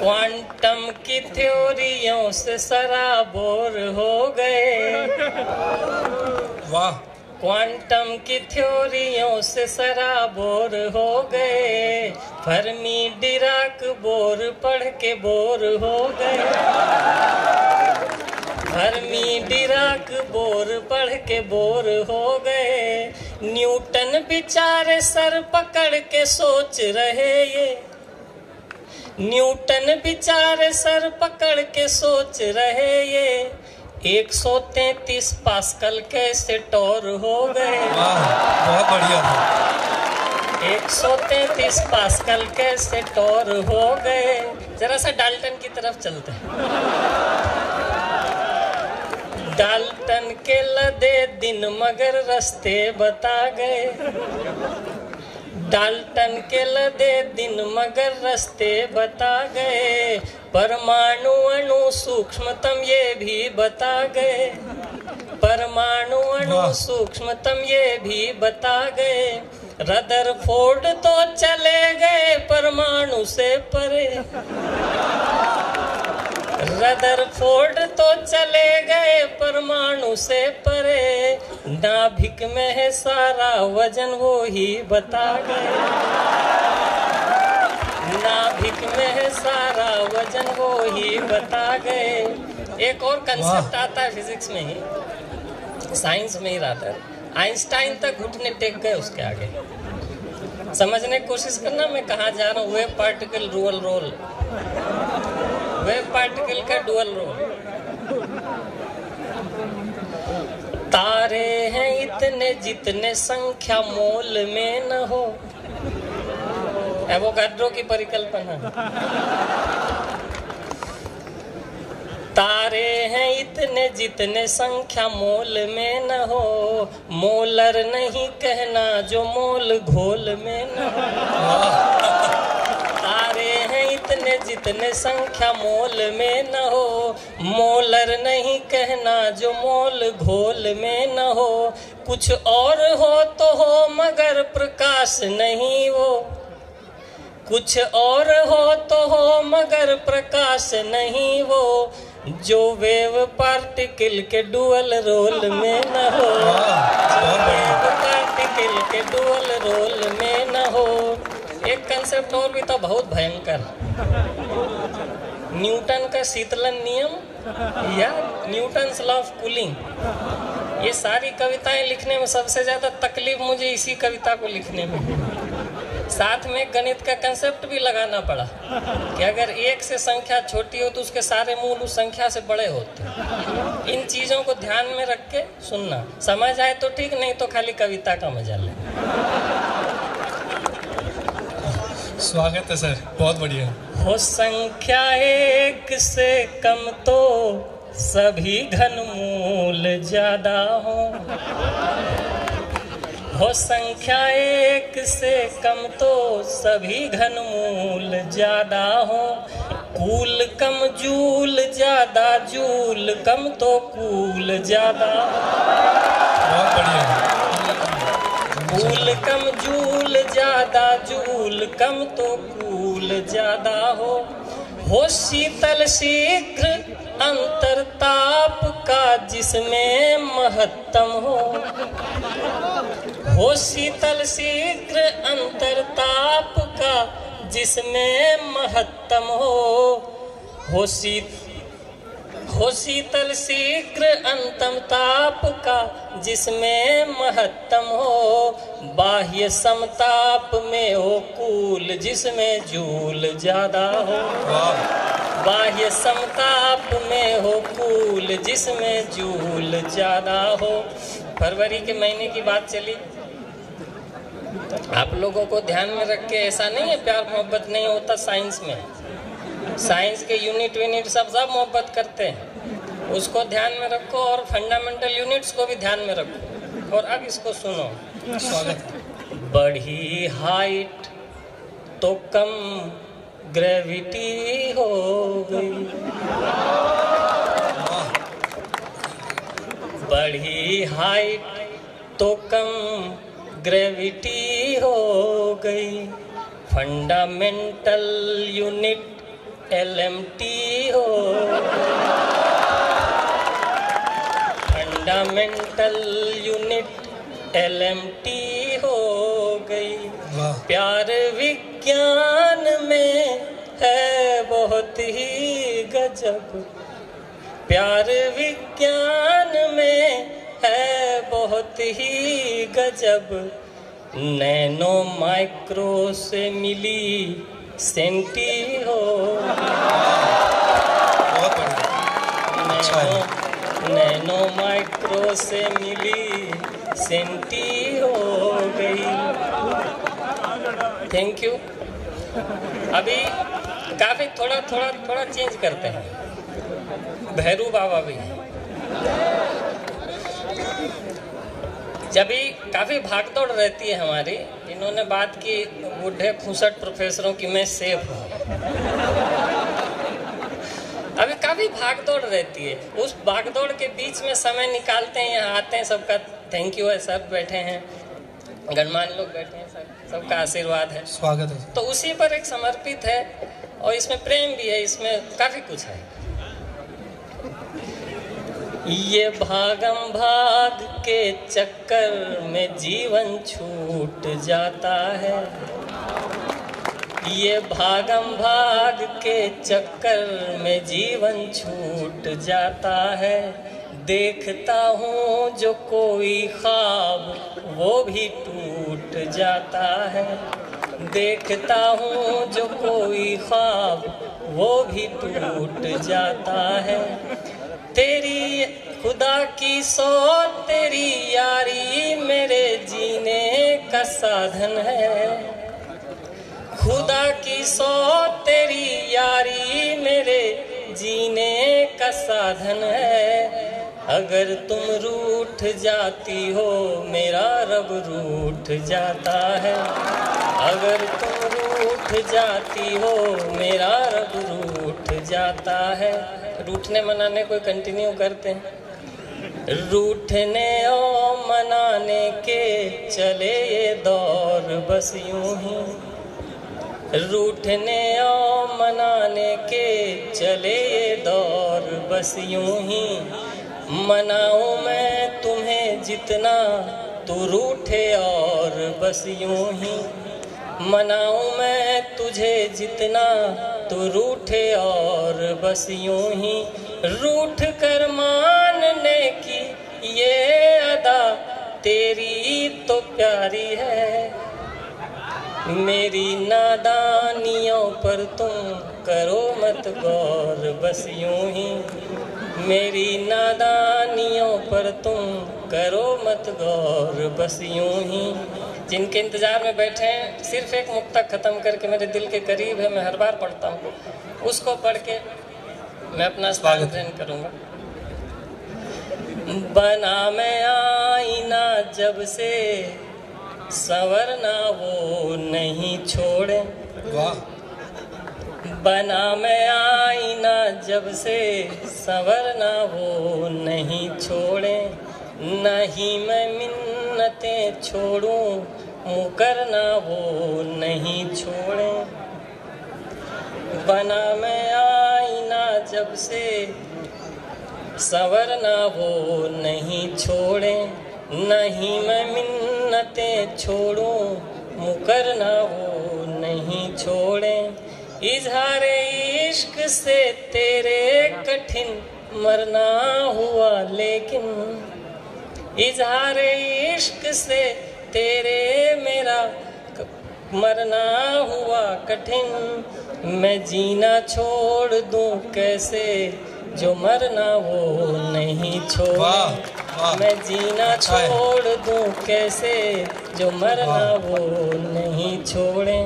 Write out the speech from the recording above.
Quantum की थ्योरियों से सराबोर हो गए। वाह। क्वांटम की थ्योरियों से सराबोर हो गए। फर्मी डिराक बोर पढ़ के बोर हो गए। फर्मी डिराक बोर पढ़ के बोर हो गए। न्यूटन बेचारे सर पकड़ के सोच रहे ये। न्यूटन बेचारे सर पकड़ के सोच रहे ये 133 पास्कल कैसे टोर हो गए। बहुत बढ़िया। 133 पास्कल कैसे टोर हो गए। जरा सा डाल्टन की तरफ चलते हैं। डाल्टन के लदे दिन मगर रास्ते बता गए। डाल्टन के लदे दिन मगर रास्ते बता गए। परमाणु अणु सूक्ष्मतम ये भी बता गए। परमाणु अणु सूक्ष्मतम ये भी बता गए। रदरफोर्ड तो चले गए परमाणु से परे। रदरफोर्ड तो चले गए परमाणु से परे। नाभिक में है सारा वजन वो ही बता गए। नाभिक में है सारा वजन वो ही बता गए। एक और कंसेप्ट आता है फिजिक्स में ही, साइंस में ही आता है। आइंस्टाइन तक घुटने टेक गए उसके आगे। समझने की कोशिश करना मैं कहाँ जा रहा हूँ। Wave particle dual role. Wave particle का डुअल रोल। तारे हैं इतने जितने संख्या मोल में न हो। एवोगाड्रो की परिकल्पना। तारे हैं इतने जितने संख्या मोल में न हो। मोलर नहीं कहना जो मोल घोल में न हो। तारे हैं इतने जितने संख्या मोल में न हो। मोलर नहीं कहना जो मोल घोल में न हो। कुछ और हो तो हो मगर प्रकाश नहीं वो। कुछ और हो तो हो मगर प्रकाश नहीं वो। जो वेव पार्टिकल के डुअल रोल में न हो। जो वेव पार्टिकल के डुअल रोल में न हो। एक कंसेप्ट और भी तो बहुत भयंकर। न्यूटन का शीतलन नियम या न्यूटन्स लॉ ऑफ कूलिंग। ये सारी कविताएं लिखने में सबसे ज्यादा तकलीफ मुझे इसी कविता को लिखने में। साथ में गणित का कंसेप्ट भी लगाना पड़ा कि अगर एक से संख्या छोटी हो तो उसके सारे मूल उस संख्या से बड़े होते। इन चीजों को ध्यान में रख के सुनना। समझ आए तो ठीक, नहीं तो खाली कविता का मजा ले। स्वागत है सर, बहुत बढ़िया। हो संख्या एक से कम तो सभी घनमूल ज्यादा हो संख्या एक से कम तो सभी घनमूल ज्यादा हो। कूल कम जूल ज्यादा, जूल कम तो कूल ज्यादा। बहुत बढ़िया। कूल कम जूल ज्यादा, जूल कम तो कूल ज्यादा हो शीतल शीघ्र अंतर ताप का जिसमें महत्तम हो शीतल शीघ्र अंतर ताप का जिसमें महत्तम हो शीतल शीघ्र अंतम ताप का जिसमें महत्तम हो। बाह्य समताप में हो कूल जिसमें जूल ज्यादा हो। बाह्य समताप में हो कूल जिसमें जूल ज्यादा हो। फरवरी के महीने की बात चली। आप लोगों को ध्यान में रख के, ऐसा नहीं है प्यार मोहब्बत नहीं होता साइंस में। साइंस के यूनिट सब मोहब्बत करते हैं, उसको ध्यान में रखो। और फंडामेंटल यूनिट्स को भी ध्यान में रखो। और अब इसको सुनो। स्वागत। बढ़ी हाइट तो कम ग्रेविटी हो गई। बढ़ी हाइट तो कम ग्रेविटी हो गई। फंडामेंटल यूनिट LMT हो, फंडामेंटल यूनिट LMT हो गई। वाह। प्यार विज्ञान में है बहुत ही गजब, प्यार विज्ञान में है बहुत ही गजब। नैनो माइक्रो से मिली सेंटी हो, बहुत बढ़िया। अच्छा है। नैनो माइक्रो से मिली सेंटी हो गई। Thank you. अभी काफी थोड़ा चेंज करते हैं। भैरू बाबा भी जब भी काफी भागदौड़ रहती है हमारी, इन्होंने बात की बूढ़े फुसट प्रोफेसरों की मैं सेफ हूँ। अभी काफी भागदौड़ रहती है, उस भागदौड़ के बीच में समय निकालते हैं, यहाँ आते हैं। सबका थैंक यू है, सब बैठे हैं, गणमान्य लोग बैठे हैं, सबका आशीर्वाद है, स्वागत है। तो उसी पर एक समर्पित है और इसमें प्रेम भी है, इसमें काफी कुछ है। ये भागम भाग के चक्कर में जीवन छूट जाता है, ये भागम भाग के चक्कर में जीवन छूट जाता है। देखता हूँ जो कोई ख्वाब वो भी टूट जाता है, देखता हूँ जो कोई ख्वाब वो भी टूट जाता है। तेरी खुदा की सौ तेरी यारी मेरे जीने का साधन है, खुदा की सौ तेरी यारी मेरे जीने का साधन है। अगर तुम रूठ जाती हो मेरा रब रूठ जाता है, अगर तुम रूठ जाती हो मेरा रब रूठ जाता है। रूठने मनाने को कंटिन्यू करते हैं। रूठने और मनाने के चले ये दौर बस यूं ही, रूठने और मनाने के चले ये दौर बस यूं ही। मनाऊं मैं तुम्हें जितना तू रूठे और बस यूं ही, मनाऊं मैं तुझे जितना तू रूठे और बस यूं ही। रूठ कर मानने की ये अदा तेरी तो प्यारी है, मेरी नादानियों पर तुम करो मत गौर बस यूं ही, मेरी नादानियों पर तुम करो मत गौर बस यूं ही। जिनके इंतजार में बैठे हैं, सिर्फ एक मुक्तक खत्म करके मेरे दिल के करीब है, मैं हर बार पढ़ता हूँ, उसको पढ़ के मैं अपना स्वागत करूँगा। बना मैं आईना जब से संवरना वो नहीं छोड़े, वाह। बना मैं आईना जब से संवरना वो नहीं छोड़े। नहीं मैं मिन्नतें छोड़ूं मुकरना वो नहीं छोड़े। बना मैं आईना जब से संवरना वो नहीं छोड़े। नहीं मैं मिन्नतें छोड़ूं मुकरना वो नहीं छोड़े। इज़हारे इश्क से तेरे कठिन मरना हुआ लेकिन, इज़हारे इश्क से तेरे मेरा मरना हुआ कठिन। मैं जीना छोड़ दूं कैसे जो मरना वो नहीं छोड़े। मैं जीना छोड़ दूं कैसे जो मरना वो नहीं छोड़े।